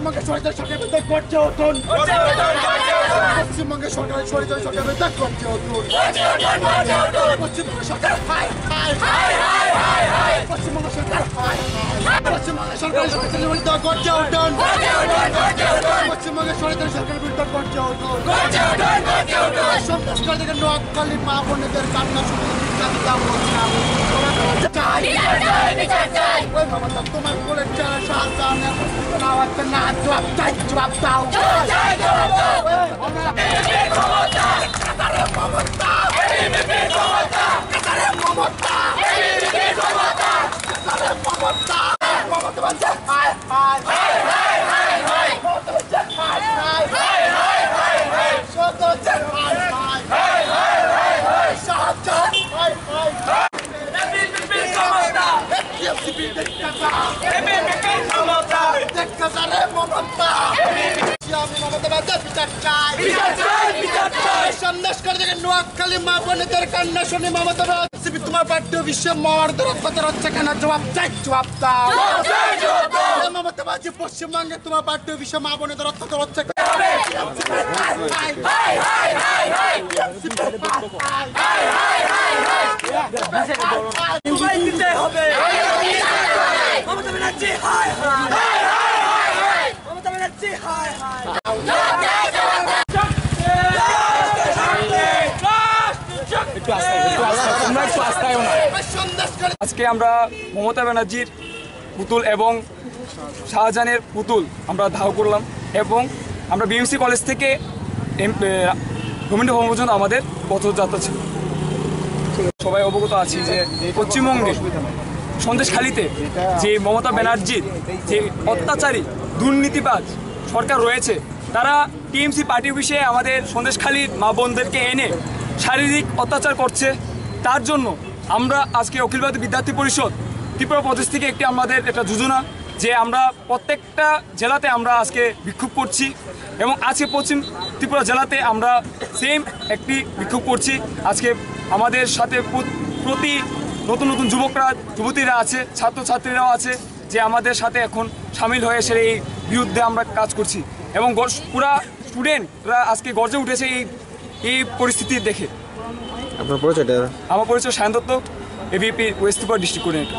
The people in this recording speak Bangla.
পশ্চিমবঙ্গের সরকার সরকারের বিরুদ্ধে করছে উঠুন পশ্চিমবঙ্গের সরকারের সরকারের বিরুদ্ধে করছে উঠুন পশ্চিমবঙ্গের সরকার পশ্চিমবঙ্গ সরকার পশ্চিমবঙ্গের সরকারের বিরুদ্ধে করছে উঠুন পশ্চিমবঙ্গের সরকারের সরকারের বিরুদ্ধে করছে উঠুন সন্ত্রাস থেকে নোয়াখালী মা বোনেদের কান্না শুনে তোমার কোলের চারা শাহজাহানের না জবাব চাই জবাব দাও নোয়াখালী মা বোনেদের কান্না শুনে মমতা তোমার পাঠ্য বিশ্বে মর্দের অত্যাচার হচ্ছে কেন জবাব চাই জবাব দাও মমতা বাজি পশ্চিমবঙ্গে তোমার পাঠ্য বিশ্বে মা বোনেদের অত্যাচার হচ্ছে আজকে আমরা মমতা ব্যানার্জির পুতুল এবং শাহজাহানের পুতুল আমরা ধাও করলাম এবং আমরা বিএমসি কলেজ থেকে রবীন্দ্র ভবন পর্যন্ত আমাদের পথযাত্রা ছিল। সবাই অবগত আছি যে পশ্চিমবঙ্গে সন্দেশখালীতে যে মমতা ব্যানার্জির যে অত্যাচারী দুর্নীতিবাজ সরকার রয়েছে, তারা টিএমসি পার্টি বিষয়ে আমাদের সন্দেশখালীর মা বোনদেরকে এনে শারীরিক অত্যাচার করছে। তার জন্য আমরা আজকে অখিল ভারতীয় বিদ্যার্থী পরিষদ ত্রিপুরা প্রদেশ থেকে আমাদের একটা যোজনা যে আমরা প্রত্যেকটা জেলাতে আমরা আজকে বিক্ষোভ করছি এবং আজকে পশ্চিম ত্রিপুরা জেলাতে আমরা সেম একটি বিক্ষোভ করছি। আজকে আমাদের সাথে প্রতি নতুন নতুন যুবতীরা আছে, ছাত্রছাত্রীরাও আছে যে আমাদের সাথে এখন সামিল হয়ে এসে এই বিরুদ্ধে আমরা কাজ করছি এবং পুরা স্টুডেন্টরা আজকে গর্জে উঠেছে এই পরিস্থিতি দেখে। আপনার পরিচয়টা? আমার পরিচয় Sayan Dutta, ABP West Tripura district coordinator.